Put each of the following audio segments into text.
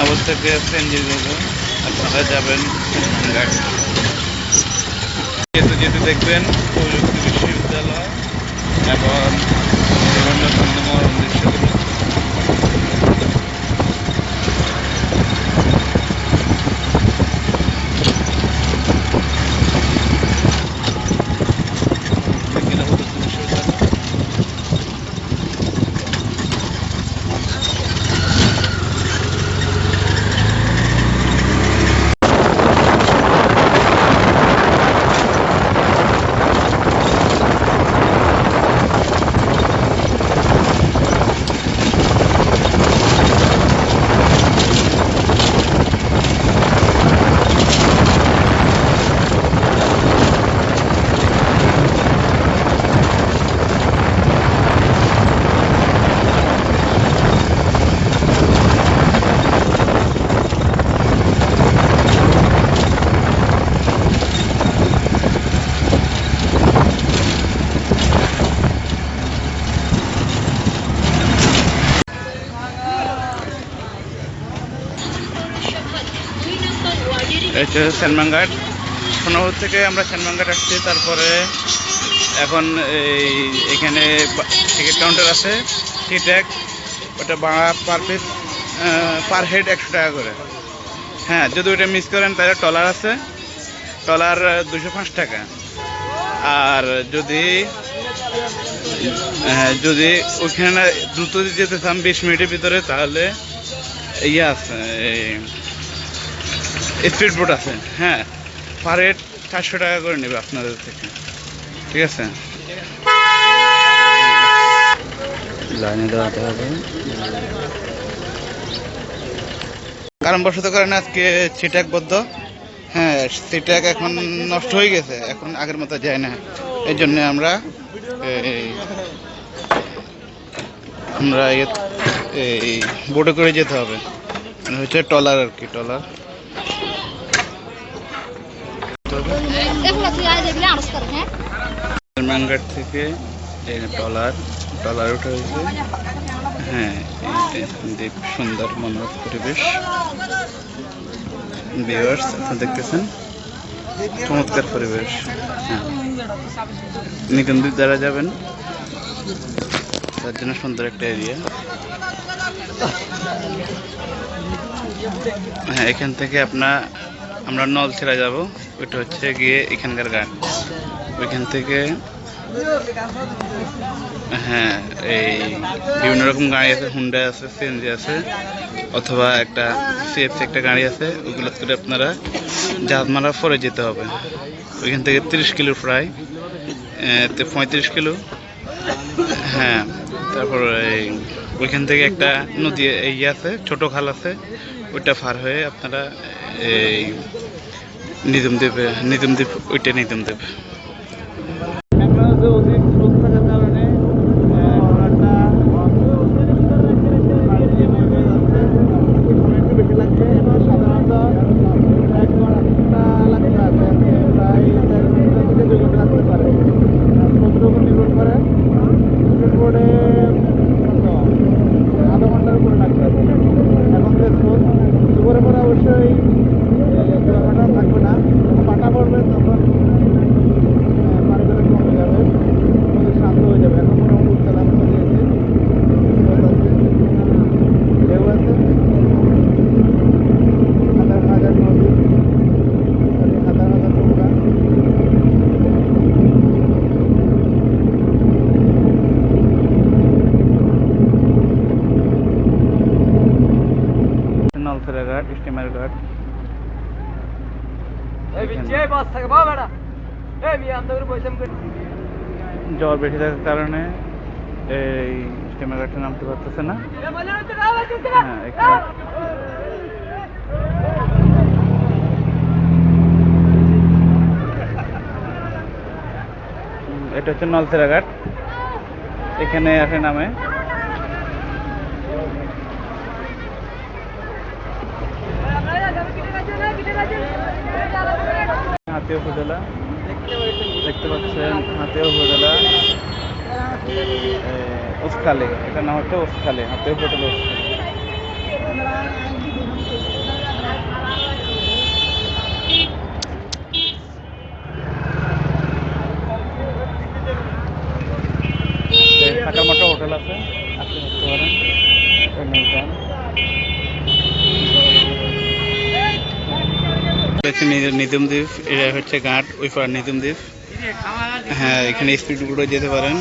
নগর থেকে সিএনজি যোগে আপনারা যাবেন ঘাট। যেতে যেতে দেখবেন প্রযুক্তি বিশ্ববিদ্যালয় এবং বিভিন্ন মনোরম দৃশ্যগুলো। এটা সেনমানঘাট, সোনাপুর থেকে আমরা সেনমানঘাট আসছি। তারপরে এখন এখানে টিকিট কাউন্টার আছে, টিট্যাগ, ওটা ভাড়া পার পিস পার হেড 100 টাকা করে। হ্যাঁ, যদি ওটা মিস করেন তাহলে ট্রলার আছে, ট্রলার 205 টাকা। আর যদি যদি ওইখানে দ্রুত যেতে চান 20 মিনিটের ভিতরে, তাহলে ইয়ে আছে, স্পিড বোট আছে। হ্যাঁ, পার হেড 400 টাকা করে নেবে আপনাদের থেকে, ঠিক আছে। লাইনে দাঁড়াতে হবে, কারণবশত কারণে আজকে ছিটাক বদ্ধ। হ্যাঁ, ছিটাক এখন নষ্ট হয়ে গেছে, এখন আগের মতো যায় না। এই জন্য আমরা এই বোটে করে যেতে হবে, মানে হচ্ছে ট্রলার আর কি, ট্রলার। সেনমানঘাট থেকে ট্রলার উঠে হয়েছে। হ্যাঁ, দ্বীপ, সুন্দর মনোরম পরিবেশ। ভিউয়ার্স আপনারা দেখতেছেন, চমৎকার পরিবেশ। হ্যাঁ, নিকুঞ্জ যারা যাবেন তার জন্য সুন্দর একটা এরিয়া। হ্যাঁ, এখান থেকে আমরা নলছিড়া যাব, ওইটা হচ্ছে গিয়ে এখানকার ঘাট। ওইখান থেকে হ্যাঁ, এই বিভিন্ন রকম গাড়ি আছে, হুন্ডা আছে, সিএনজি আছে, অথবা একটা সিএফসি একটা গাড়ি আছে। ওইগুলো করে আপনারা জাহাজমারা পরে যেতে হবে। ওইখান থেকে 30 কিলো, প্রায় 35 কিলো। হ্যাঁ, তারপর ওইখান থেকে একটা নদী আছে, ছোট খাল আছে, ওইটা পার হয়ে আপনারা এই নিদুমদ্বীপ ওইটা নিদুমদ্বীপ। নলছিড়া ঘাট, স্টিমার ঘাট। জ্বর বেশি থাকার কারণে এই স্টিমার ঘাটে নামতে পারতেছে না। হ্যাঁ, এটা হচ্ছে নলছিড়া ঘাট, এখানে আসে নামে। হাতিয়া উপজেলা দেখতে পাচ্ছেন, হাতিয়া উপজেলা উসখালী, এটার নাম হচ্ছে উসখালী, হাতিয়া উপজেলা উসখালী। হচ্ছে নিদুম দ্বীপ, এটা হচ্ছে ঘাট, ওই পার নিদুম দ্বীপ। হ্যাঁ, এখানে স্পিড বোটে যেতে পারেন,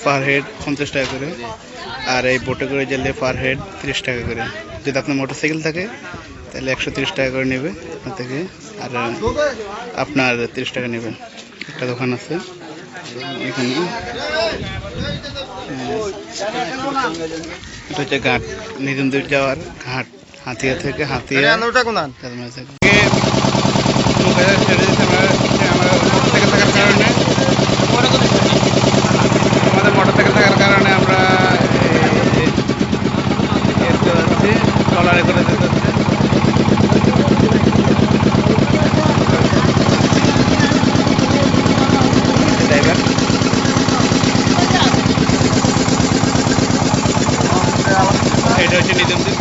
পার হেড 50 টাকা করে। আর এই বোটে করে গেলে পার হেড 30 টাকা করে। যদি আপনার মোটরসাইকেল থাকে তাহলে 130 টাকা করে নেবে আপনার থেকে, আর আপনার 30 টাকা নেবে। একটা দোকান আছে এখানে। এটা হচ্ছে ঘাট, নিদুম দ্বীপ যাওয়ার ঘাট। হাতিয়া থেকে হাতিয়া ছেড়ে দিতে আমরা মোটরসাইকেল থাকার কারণে, আমাদের মোটরসাইকেল থাকার কারণে আমরা যাচ্ছি, ট্রলারে করে যেতে হচ্ছে। ড্রাইভার এটা হচ্ছে নিদুম দ্বীপ।